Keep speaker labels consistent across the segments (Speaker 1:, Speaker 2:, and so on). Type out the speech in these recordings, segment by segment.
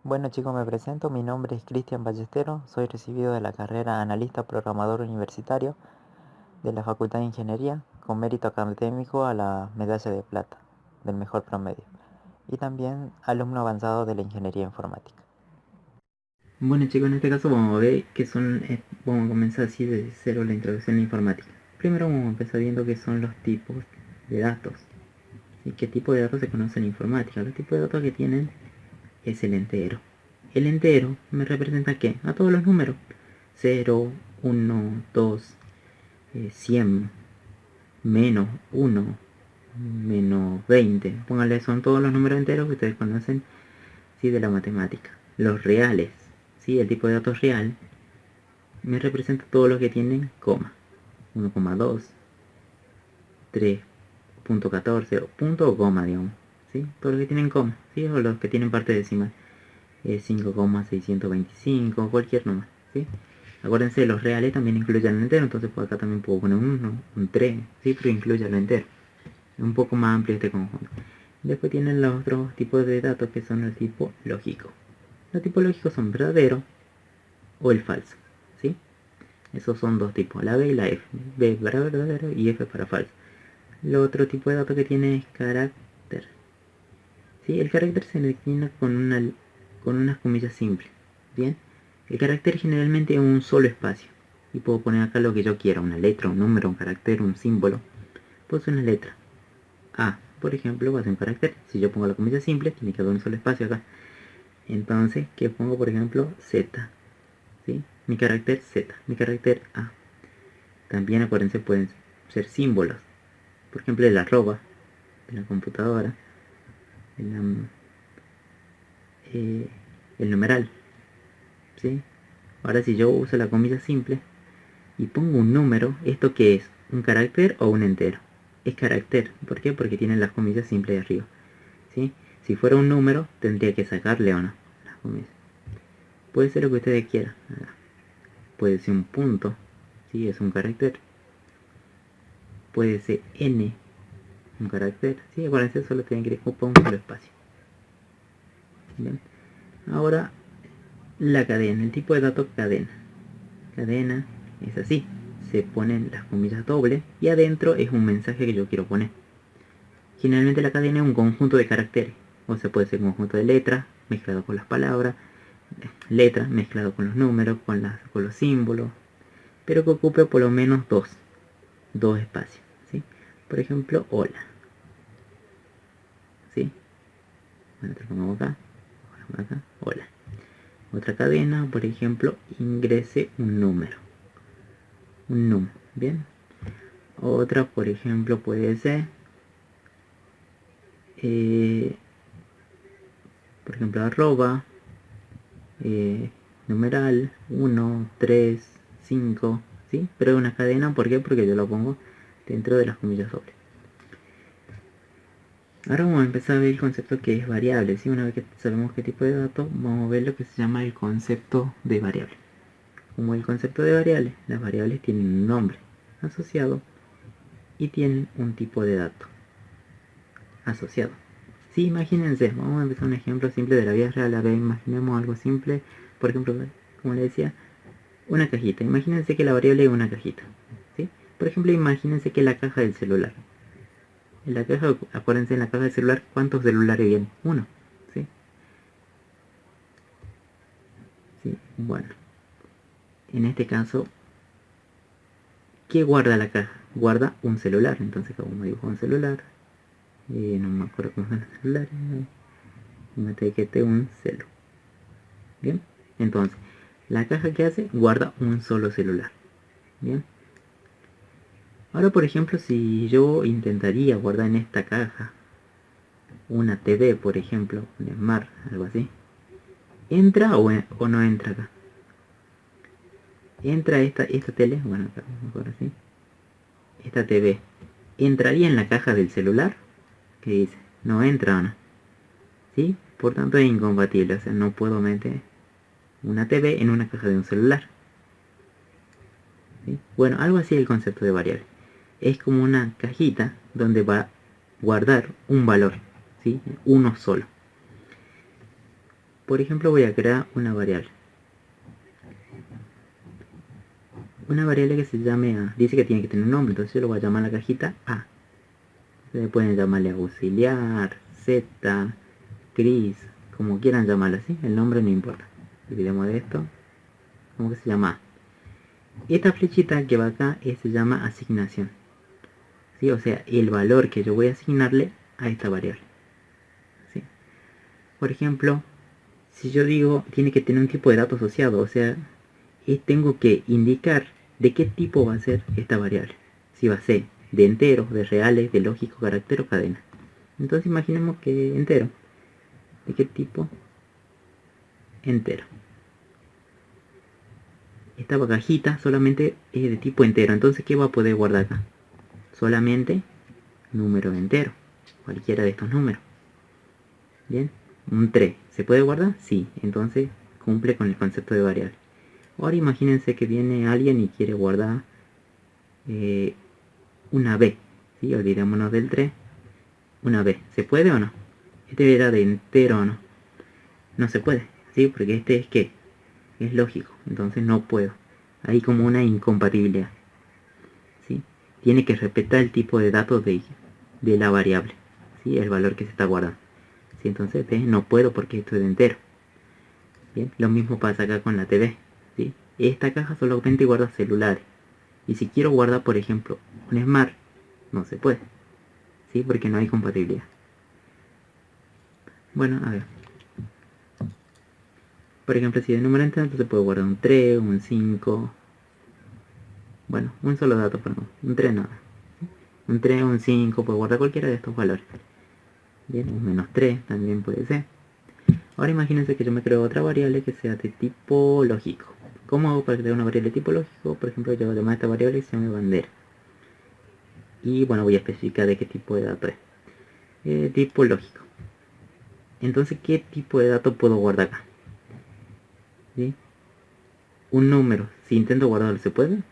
Speaker 1: Bueno chicos, me presento, mi nombre es Cristian Ballesteros, soy recibido de la carrera Analista Programador Universitario de la Facultad de Ingeniería, con mérito académico a la medalla de plata del mejor promedio, y también alumno avanzado de la Ingeniería Informática.
Speaker 2: Bueno chicos, en este caso vamos a ver qué son, vamos a comenzar así de cero la introducción a la informática. Primero vamos a empezar viendo qué son los tipos de datos. ¿Sí? ¿Qué tipo de datos se conocen en informática? Los tipos de datos que tienen es el entero. El entero me representa ¿qué? A todos los números. 0, 1, 2, 100, menos 1, menos 20. Póngale, son todos los números enteros que ustedes conocen, ¿sí? De la matemática. Los reales, ¿sí? El tipo de datos real me representa todo lo que tienen coma. 1,2, 3.14 o punto o coma, digamos. ¿Sí? Todo lo que tienen coma, ¿sí? O los que tienen parte decimal. 5,625, cualquier número, ¿sí? Acuérdense, los reales también incluyen el entero, entonces por acá también puedo poner un 1, un 3, ¿sí? Pero incluye el entero. Es un poco más amplio este conjunto. Después tienen los otros tipos de datos que son el tipo lógico. Los tipos lógicos son verdadero o el falso, ¿sí? Esos son dos tipos, la B y la F. B para verdadero y F para falso. El otro tipo de dato que tiene es carácter. ¿Sí? El carácter se define con unas comillas simples. Bien, el carácter generalmente es un solo espacio. Y puedo poner acá lo que yo quiera, una letra, un número, un carácter, un símbolo. Pues una letra. A, por ejemplo, va a ser un carácter. Si yo pongo la comilla simple, tiene que haber un solo espacio acá. Entonces, ¿qué pongo? Por ejemplo, Z. ¿Sí? Mi carácter Z, mi carácter A. También acuérdense, pueden ser símbolos. Por ejemplo, el arroba de la computadora, el, el numeral, ¿sí? Ahora si yo uso la comilla simple y pongo un número, ¿esto qué es? ¿Un carácter o un entero? Es carácter. ¿Por qué? Porque tiene las comillas simples de arriba, ¿sí? Si fuera un número, tendría que sacarle o no las comillas. Puede ser lo que ustedes quieran. Puede ser un punto, ¿sí? Es un carácter. Puede ser n, un carácter. Sí, acuérdense, solo tienen que ocupar un solo espacio. Bien. Ahora, la cadena, el tipo de datos cadena. Cadena es así. Se ponen las comillas dobles y adentro es un mensaje que yo quiero poner. Generalmente la cadena es un conjunto de caracteres. O sea, puede ser un conjunto de letras mezclado con las palabras, letras mezclado con los números, con los símbolos, pero que ocupe por lo menos dos espacios. ¿Sí? Por ejemplo, hola. ¿Sí? Bueno, te pongo acá, hola. Otra cadena, por ejemplo, ingrese un número. Un número, ¿bien? Otra, por ejemplo, puede ser, eh, por ejemplo, arroba, numeral, 1, 3, 5, ¿sí? Pero es una cadena, ¿por qué? Porque yo lo pongo dentro de las comillas dobles. Ahora vamos a empezar a ver el concepto que es variable, ¿sí? Una vez que sabemos qué tipo de datos, vamos a ver lo que se llama el concepto de variable. Como el concepto de variable, las variables tienen un nombre asociado y tienen un tipo de dato asociado. Sí, imagínense, vamos a empezar un ejemplo simple de la vida real. A ver, imaginemos algo simple. Por ejemplo, como le decía, una cajita. Imagínense que la variable es una cajita. ¿Sí? Por ejemplo, imagínense que la caja del celular. En la caja, acuérdense, en la caja del celular, ¿cuántos celulares vienen? Uno. ¿Sí? Sí, bueno. En este caso, ¿qué guarda la caja? Guarda un celular. Entonces, como me dibujo un celular, no me acuerdo cómo son los celulares. Me etiquete un celu. Bien, entonces, la caja que hace guarda un solo celular. Bien. Ahora, por ejemplo, si yo intentaría guardar en esta caja una TV, por ejemplo, un Smart, algo así, ¿entra o no entra acá? Entra esta tele, bueno, acá, mejor así, esta TV, ¿entraría en la caja del celular? ¿Qué dice? No entra o no. ¿Sí? Por tanto es incompatible, o sea, no puedo meter una TV en una caja de un celular. ¿Sí? Bueno, algo así es el concepto de variable. Es como una cajita donde va a guardar un valor, ¿sí? Uno solo. Por ejemplo, voy a crear una variable. Una variable que se llame A. Dice que tiene que tener un nombre, entonces yo lo voy a llamar a la cajita A. Ustedes pueden llamarle auxiliar, Z, Chris, como quieran llamarlo, ¿sí? El nombre no importa. Olvidemos de esto. ¿Cómo que se llama A? Esta flechita que va acá se llama asignación, ¿sí? O sea, el valor que yo voy a asignarle a esta variable, ¿sí? Por ejemplo, si yo digo tiene que tener un tipo de dato asociado, o sea, tengo que indicar de qué tipo va a ser esta variable. Si va a ser de enteros, de reales, de lógico, carácter o cadena. Entonces imaginemos que entero. ¿De qué tipo? Entero. Esta cajita solamente es de tipo entero. Entonces, ¿qué va a poder guardar acá? Solamente número entero. Cualquiera de estos números. Bien. Un 3. ¿Se puede guardar? Sí. Entonces cumple con el concepto de variable. Ahora imagínense que viene alguien y quiere guardar una B. ¿Sí? Olvidémonos del 3. Una B. ¿Se puede o no? Este era de entero o no. No se puede. ¿Sí? Porque este es que es lógico. Entonces no puedo. Hay como una incompatibilidad. ¿Sí? Tiene que respetar el tipo de datos de la variable. ¿Sí? El valor que se está guardando. ¿Sí? Entonces B no puedo porque esto es de entero. Bien, lo mismo pasa acá con la TV. ¿Sí? Esta caja solamente guarda celulares. Y si quiero guardar, por ejemplo, un Smart, no se puede. ¿Sí? Porque no hay compatibilidad. Bueno, a ver. Por ejemplo, si de número entero, entonces puedo guardar un 3, un 5. Bueno, un solo dato, perdón. Un 3 nada. Un 3, un 5, puedo guardar cualquiera de estos valores. Bien, un menos 3 también puede ser. Ahora imagínense que yo me creo otra variable que sea de tipo lógico. ¿Cómo hago para crear una variable de tipo lógico? Por ejemplo, yo voy a llamar a esta variable y se llama bandera. Y bueno, voy a especificar de qué tipo de dato es. Tipo lógico. Entonces, ¿qué tipo de dato puedo guardar acá? ¿Sí? Un número. Si intento guardarlo, ¿se puede?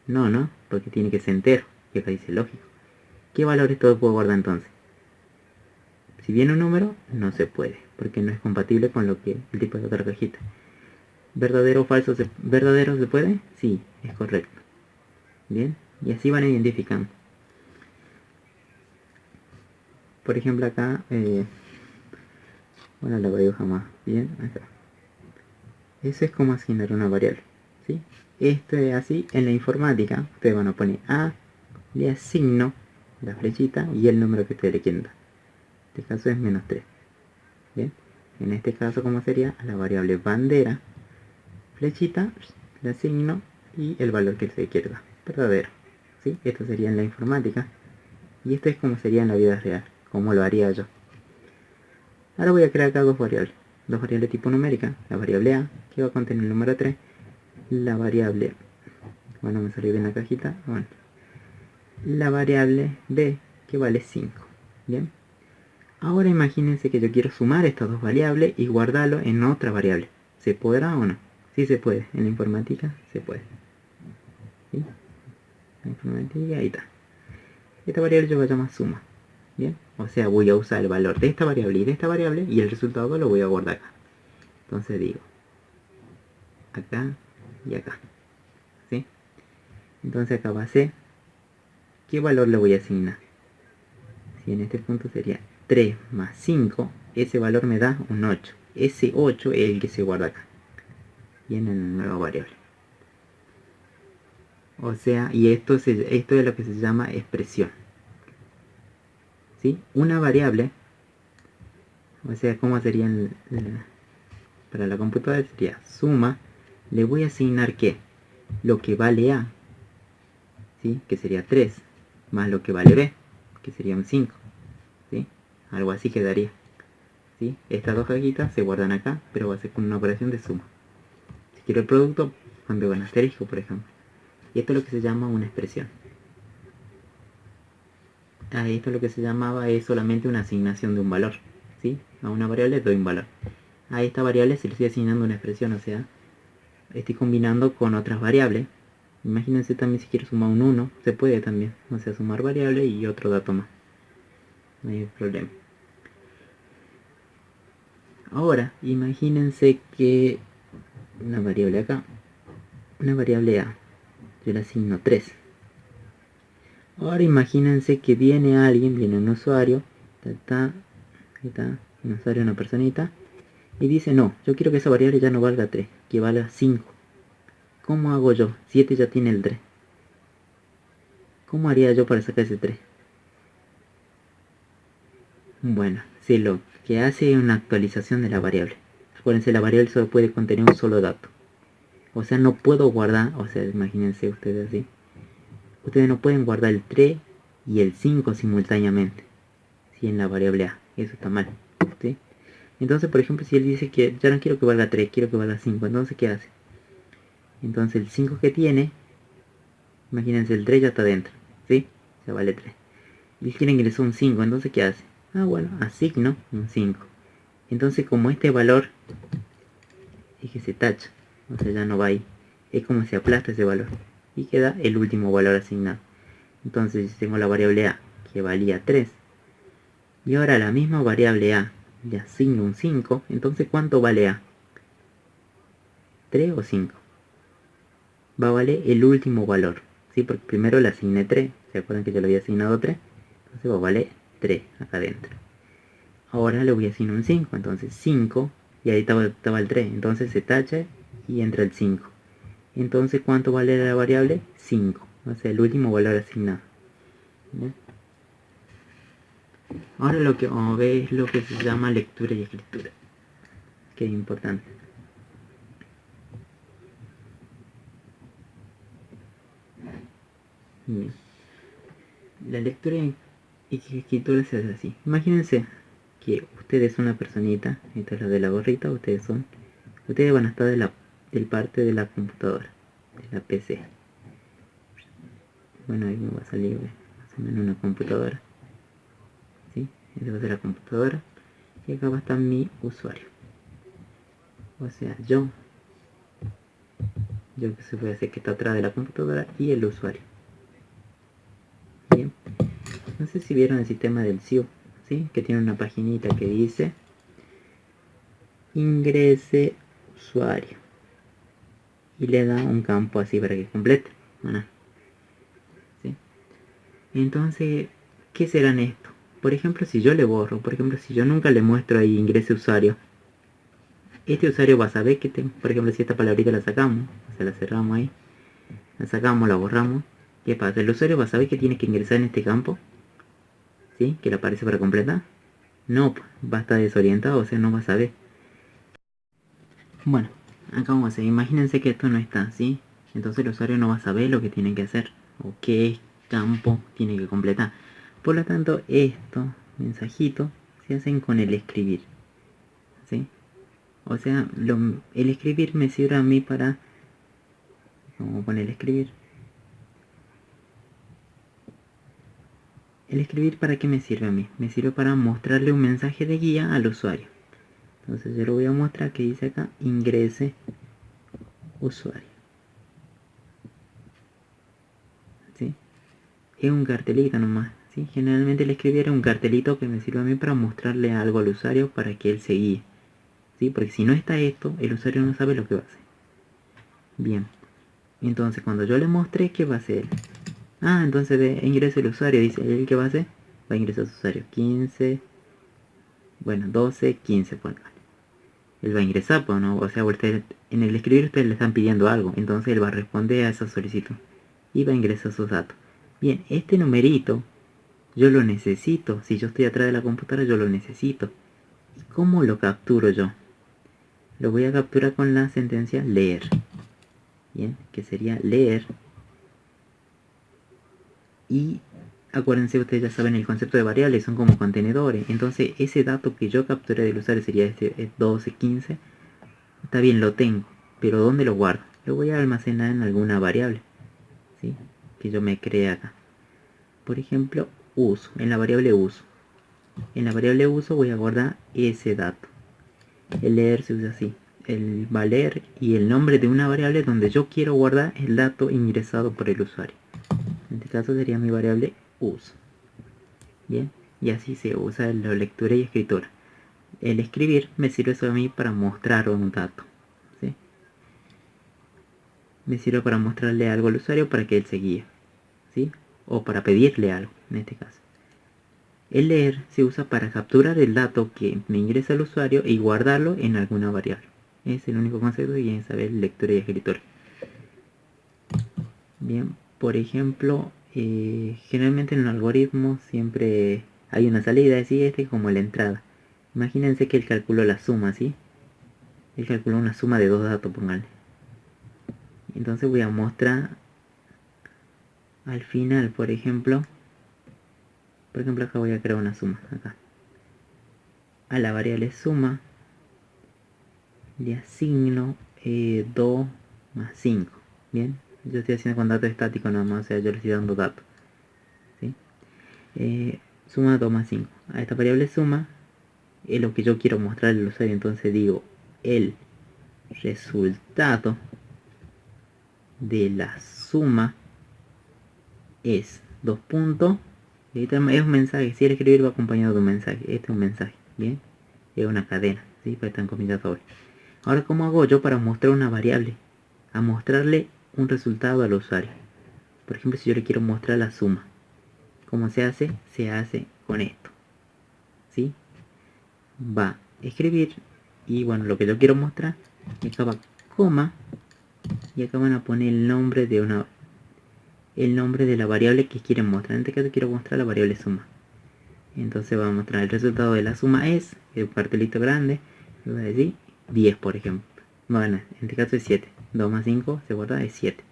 Speaker 2: No, no, porque tiene que ser entero. Y acá dice lógico. ¿Qué valores todo puedo guardar entonces? Si viene un número, no se puede, porque no es compatible con lo que el tipo de otra cajita. ¿Verdadero o falso? ¿Verdadero se puede? Sí, es correcto. Bien, y así van identificando. Por ejemplo acá, bueno, la voy a dibujar más bien acá. Eso es como asignar una variable, ¿sí? Esto es así en la informática. Ustedes van a poner A, le asigno la flechita y el número que ustedes le quieren dar. En este caso es menos 3. Bien, en este caso, ¿cómo sería? A la variable bandera, flechita, le asigno y el valor que se quiere dar, verdadero. ¿Sí? Esto sería en la informática. Y esto es como sería en la vida real, como lo haría yo. Ahora voy a crear acá dos variables tipo numérica. La variable A, que va a contener el número 3. La variable, bueno, me salió bien la cajita. Bueno, la variable B, que vale 5. Bien. Ahora imagínense que yo quiero sumar estas dos variables y guardarlo en otra variable. ¿Se podrá o no? Sí se puede. En la informática se puede. ¿Sí? En la informática, ahí está. Esta variable yo voy a llamar suma. Bien, o sea, voy a usar el valor de esta variable y de esta variable y el resultado lo voy a guardar acá. Entonces digo, acá y acá. ¿Sí? Entonces acá va a ser, ¿qué valor le voy a asignar? Si en este punto sería 3 más 5, ese valor me da un 8. Ese 8 es el que se guarda acá. Y en la nueva variable. O sea, y esto es lo que se llama expresión. ¿Sí? Una variable, o sea, ¿cómo sería para la computadora? Sería suma, le voy a asignar ¿qué? Lo que vale A, ¿sí? Que sería 3, más lo que vale B, que sería un 5. ¿Sí? Algo así quedaría. ¿Sí? Estas dos cajitas se guardan acá, pero va a ser con una operación de suma. Si quiero el producto, cambio con asterisco, por ejemplo. Y esto es lo que se llama una expresión. Esto es lo que se llamaba es solamente una asignación de un valor. ¿Sí? A una variable doy un valor. A esta variable se le estoy asignando una expresión, o sea, estoy combinando con otras variables. Imagínense también si quiero sumar un 1, se puede también. O sea, sumar variable y otro dato más. No hay problema. ahora imagínense que una variable acá, una variable A, yo le asigno 3. Ahora imagínense que viene alguien, viene un usuario, está un usuario, una personita, y dice, no, yo quiero que esa variable ya no valga 3, que valga 5. ¿Cómo hago yo? 7 ya tiene el 3. ¿Cómo haría yo para sacar ese 3? Bueno, si lo que hace es una actualización de la variable. Acuérdense, la variable solo puede contener un solo dato. O sea, no puedo guardar, o sea, imagínense ustedes así. Ustedes no pueden guardar el 3 y el 5 simultáneamente. Si en la variable A. Eso está mal. ¿Sí? Entonces, por ejemplo, si él dice que ya no quiero que valga 3, quiero que valga 5. Entonces, ¿qué hace? Entonces el 5 que tiene, imagínense, el 3 ya está dentro. ¿Sí? Ya vale 3. Y él quiere ingresar un 5. Entonces, ¿qué hace? Ah, bueno, asigno un 5. Entonces, como este valor es que se tacha, o sea, ya no va ahí, es como se aplasta ese valor y queda el último valor asignado. Entonces, si tengo la variable A que valía 3 y ahora la misma variable A le asigno un 5, entonces ¿cuánto vale A? ¿3 o 5? Va a valer el último valor, ¿sí? Porque primero le asigné 3, ¿se acuerdan que yo le había asignado 3? Entonces va a valer 3 acá adentro. Ahora le voy a asignar un 5, entonces 5, y ahí estaba el 3, entonces se tacha y entra el 5. Entonces, ¿cuánto vale la variable? 5, o sea, el último valor asignado. ¿Bien? Ahora lo que vamos a ver es lo que se llama lectura y escritura, que es importante. Bien. La lectura y escritura se hace así. Imagínense que ustedes son una personita, esta es la de la gorrita, ustedes van a estar del parte de la computadora, de la PC. Bueno, ahí me va a salir más o menos una computadora. ¿Sí? Esa va a ser la computadora. Y acá va a estar mi usuario. O sea, yo que se puede hacer que está atrás de la computadora y el usuario. Bien. No sé si vieron el sistema del SIU, ¿sí? Que tiene una paginita que dice ingrese usuario. Y le da un campo así para que complete. Bueno, ¿sí? Entonces, ¿qué serán esto? Por ejemplo, si yo le borro, por ejemplo, si yo nunca le muestro ahí ingrese usuario, este usuario va a saber que, por ejemplo, si esta palabrita la sacamos, o sea, la cerramos ahí, la sacamos, la borramos, ¿qué pasa? El usuario va a saber que tiene que ingresar en este campo, ¿sí? Que le aparece para completar. No, va a estar desorientado, o sea, no va a saber. Bueno, acá vamos a hacer, imagínense que esto no está, ¿sí? Entonces el usuario no va a saber lo que tiene que hacer o qué campo tiene que completar. Por lo tanto, estos mensajitos se hacen con el escribir, ¿sí? O sea, el escribir me sirve a mí para... Vamos a poner el escribir. ¿El escribir para qué me sirve a mí? Me sirve para mostrarle un mensaje de guía al usuario. Entonces yo lo voy a mostrar que dice acá, ingrese usuario. ¿Sí? Es un cartelito nomás. ¿Sí? Generalmente el escribir es un cartelito que me sirve a mí para mostrarle algo al usuario para que él se guíe. ¿Sí? Porque si no está esto, el usuario no sabe lo que va a hacer. Bien. Entonces cuando yo le mostré, ¿qué va a hacer? Ah, entonces ingresa el usuario. Dice, ¿él qué va a hacer? Va a ingresar su usuario 15. Bueno, 12, 15 por acá. Él va a ingresar, pues, ¿no? O sea, usted, en el escribir ustedes le están pidiendo algo, entonces él va a responder a esa solicitud y va a ingresar sus datos. Bien, este numerito yo lo necesito. Si yo estoy atrás de la computadora, yo lo necesito. ¿Cómo lo capturo yo? Lo voy a capturar con la sentencia leer. Bien, que sería leer. Y acuérdense, ustedes ya saben el concepto de variables, son como contenedores. Entonces ese dato que yo capturé del usuario sería este 12, 15. Está bien, lo tengo, pero ¿dónde lo guardo? Lo voy a almacenar en alguna variable, ¿sí? Que yo me cree acá. Por ejemplo, uso, en la variable uso. En la variable uso voy a guardar ese dato. El leer se usa así. El valer y el nombre de una variable donde yo quiero guardar el dato ingresado por el usuario. En este caso sería mi variable uso. Bien, y así se usa la lectura y escritura. el escribir me sirve solo a mí para mostrar un dato, ¿sí? Me sirve para mostrarle algo al usuario para que él se guíe, ¿sí? O para pedirle algo, en este caso. El leer se usa para capturar el dato que me ingresa el usuario y guardarlo en alguna variable. Es el único concepto que tiene que saber lectura y escritura. Bien, por ejemplo, generalmente en un algoritmo siempre hay una salida, así este como la entrada. Imagínense que él calculó la suma, ¿sí? Él calculó una suma de dos datos, pónganle. Entonces voy a mostrar al final, por ejemplo acá voy a crear una suma, acá. A la variable suma le asigno 2 más 5, ¿bien? Yo estoy haciendo con datos estáticos nada más, o sea, yo le estoy dando datos, ¿sí? Suma 2 más 5. A esta variable suma es lo que yo quiero mostrar al usuario, entonces digo el resultado de la suma es 2 puntos. Es un mensaje, si el escribir va acompañado de un mensaje. Este es un mensaje, ¿bien? Es una cadena, ¿sí? Pues están combinados doble. Ahora, ¿cómo hago yo para mostrar una variable? A mostrarle un resultado al usuario. Por ejemplo, si yo le quiero mostrar la suma, ¿cómo se hace? Se hace con esto, ¿sí? Va a escribir y bueno, lo que yo quiero mostrar, y acá va coma, y acá van a poner el nombre de la variable que quieren mostrar. En este caso quiero mostrar la variable suma. Entonces va a mostrar el resultado de la suma es, el cartelito grande, y voy a decir 10, por ejemplo. Bueno, en este caso es 7. 2 más 5 se guarda, es 7.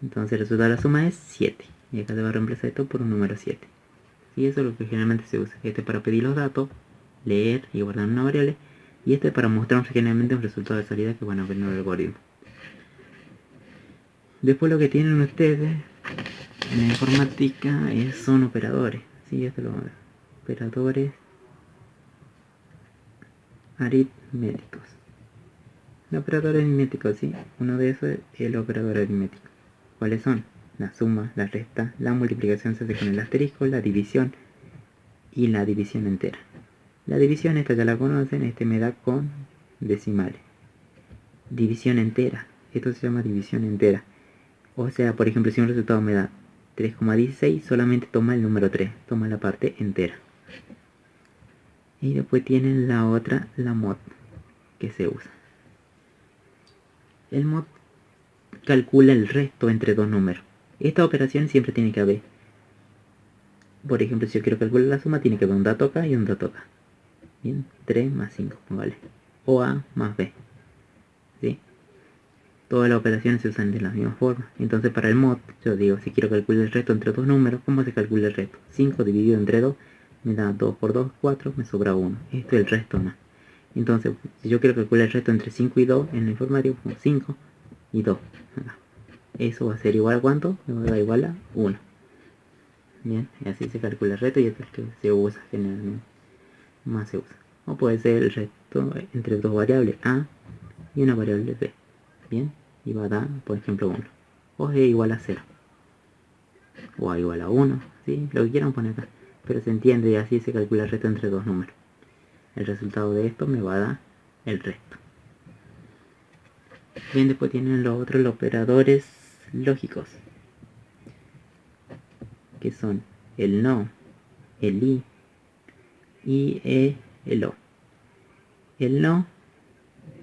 Speaker 2: Entonces el resultado de la suma es 7. Y acá se va a reemplazar esto por un número 7. Y eso es lo que generalmente se usa. Este para pedir los datos, leer y guardar una variable. Y este para mostrar generalmente un resultado de salida que van a ver en el algoritmo. Después lo que tienen ustedes en la informática son operadores. Sí, esto lo van a ver. Operadores aritméticos. Los operadores aritméticos, sí. Uno de esos es el operador aritmético. ¿Cuáles son? La suma, la resta, la multiplicación se hace con el asterisco, la división y la división entera. La división, esta ya la conocen, me da con decimales. División entera, esto se llama división entera. O sea, por ejemplo, si un resultado me da 3,16, solamente toma el número 3, toma la parte entera. Y después tienen la otra, la mod, que se usa. El mod calcula el resto entre dos números. Esta operación siempre tiene que haber. Por ejemplo, si yo quiero calcular la suma, tiene que haber un dato acá y un dato acá. Bien, 3 más 5, ¿vale? O A más B. ¿Sí? Todas las operaciones se usan de la misma forma. Entonces para el mod, yo digo, si quiero calcular el resto entre dos números, ¿cómo se calcula el resto? 5 dividido entre 2 me da 2 por 2, 4, me sobra 1. Esto es el resto, ¿no? Entonces, si yo quiero calcular el resto entre 5 y 2 en la informática, pongo 5 y 2. Acá. Eso va a ser igual a ¿cuánto? Me va a dar igual a 1. Bien, y así se calcula el resto y esto es el que se usa generalmente. Más se usa. O puede ser el resto entre dos variables A y una variable B. Bien, y va a dar, por ejemplo, 1. O es igual a 0. O a igual a 1, ¿sí? Lo que quieran poner acá. Pero se entiende y así se calcula el resto entre dos números. El resultado de esto me va a dar el resto. Bien, después tienen los otros los operadores lógicos, que son el no, el y el o. El no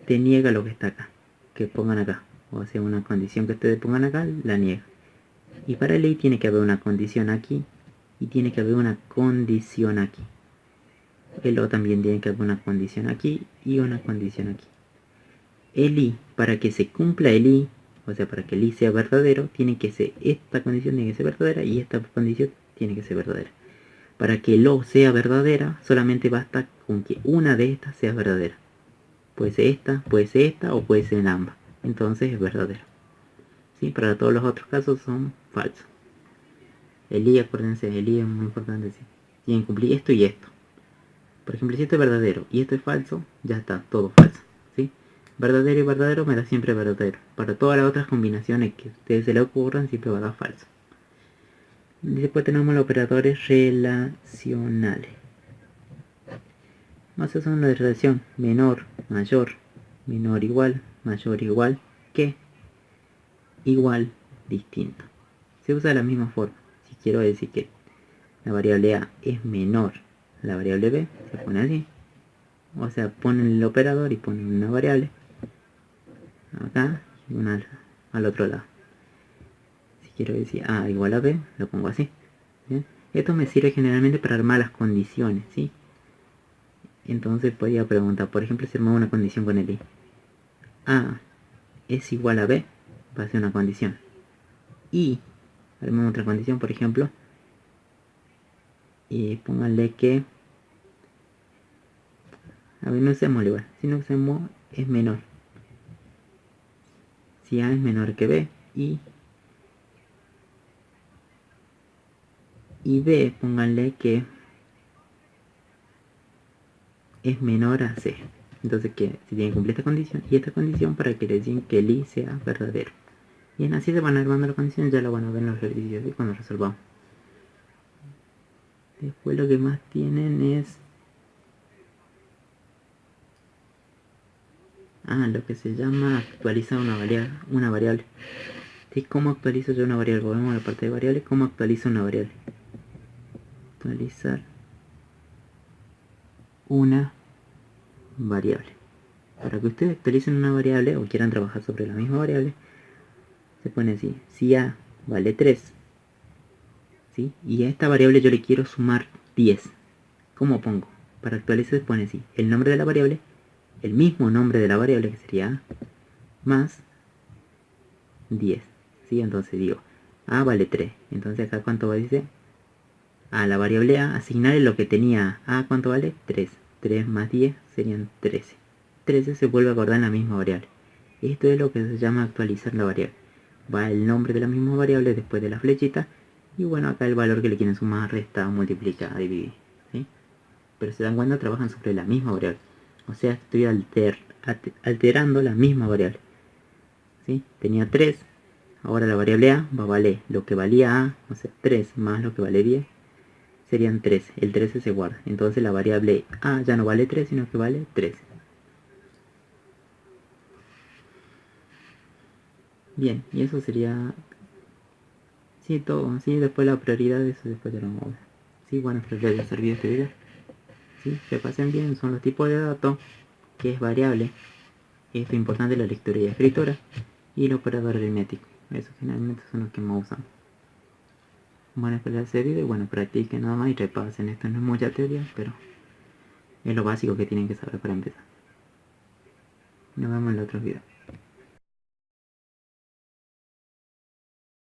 Speaker 2: te niega lo que está acá, que pongan acá, o sea, una condición que ustedes pongan acá, la niega. Y para el tiene que haber una condición aquí, y tiene que haber una condición aquí. El o también tiene que haber una condición aquí, y una condición aquí. El para que se cumpla el o sea, para que el sea verdadero, tiene que ser, esta condición tiene que ser verdadera, y esta condición tiene que ser verdadera. Para que el o sea verdadera, solamente basta con que una de estas sea verdadera. Puede ser esta o puede ser en ambas. Entonces es verdadero. ¿Sí? Para todos los otros casos son falsos. El acuérdense, el es muy importante. ¿Sí? Tienen que cumplir esto y esto. Por ejemplo, si esto es verdadero y esto es falso, ya está, todo falso. ¿Sí? Verdadero y verdadero me da siempre verdadero. Para todas las otras combinaciones que a ustedes se le ocurran, siempre va a dar falso. Y después tenemos los operadores relacionales. Vamos a hacer una relación menor, mayor igual que igual, distinto. Se usa de la misma forma. Si quiero decir que la variable A es menor a la variable B, se pone así. O sea, ponen el operador y ponen una variable acá y una al otro lado. Si quiero decir A igual a B, lo pongo así. ¿Bien? Esto me sirve generalmente para armar las condiciones, ¿sí? Entonces podría preguntar, por ejemplo, si armamos una condición con el I. A es igual a B, va a ser una condición. Y armamos otra condición, por ejemplo, y pónganle que, a ver, no usemos igual, si no usemos es menor. Si A es menor que B y B, pónganle que es menor a C. Entonces que se tiene que cumplir esta condición y esta condición para que le digan que el I sea verdadero. Bien, así se van armando las condiciones, ya lo van a ver en los ejercicios y cuando resolvamos. Después lo que más tienen es lo que se llama actualizar una variable. ¿Sí? ¿Cómo actualizo yo una variable? Volvemos a la parte de variables. ¿Cómo actualizo una variable? Actualizar una variable. Para que ustedes actualicen una variable o quieran trabajar sobre la misma variable, se pone así. Si A vale 3, ¿sí? Y a esta variable yo le quiero sumar 10. ¿Cómo pongo? Para actualizar se pone así. El nombre de la variable, el mismo nombre de la variable que sería A, más 10. ¿Sí? Entonces digo, A vale 3. Entonces acá ¿cuánto va a decir? A la variable A asignarle lo que tenía A. ¿Cuánto vale? 3. 3 más 10 serían 13. 13 se vuelve a guardar en la misma variable. Esto es lo que se llama actualizar la variable. Va el nombre de la misma variable después de la flechita. Y bueno, acá el valor que le quieren sumar, restar, multiplicar, dividir. ¿Sí? Pero se dan cuenta, trabajan sobre la misma variable. O sea, estoy alterando la misma variable. ¿Sí? Tenía 3. Ahora la variable A va a valer lo que valía A, o sea, 3 más lo que vale 10. Serían 13. El 13 se guarda. Entonces la variable A ya no vale 3, sino que vale 13. Bien, y eso sería... Sí, todo. Sí, después la prioridad, eso después de lo vamos a ver. Sí, bueno, espero que les haya servido este video. Sí, que pasen bien. Son los tipos de datos, que es variable. Esto es importante, la lectura y la escritura. Y el operador aritmético. Esos generalmente son los que más usamos. Bueno, espero que les haya servido y bueno, practiquen nada más y repasen. Esto no es mucha teoría, pero es lo básico que tienen que saber para empezar. Nos vemos en el otro video.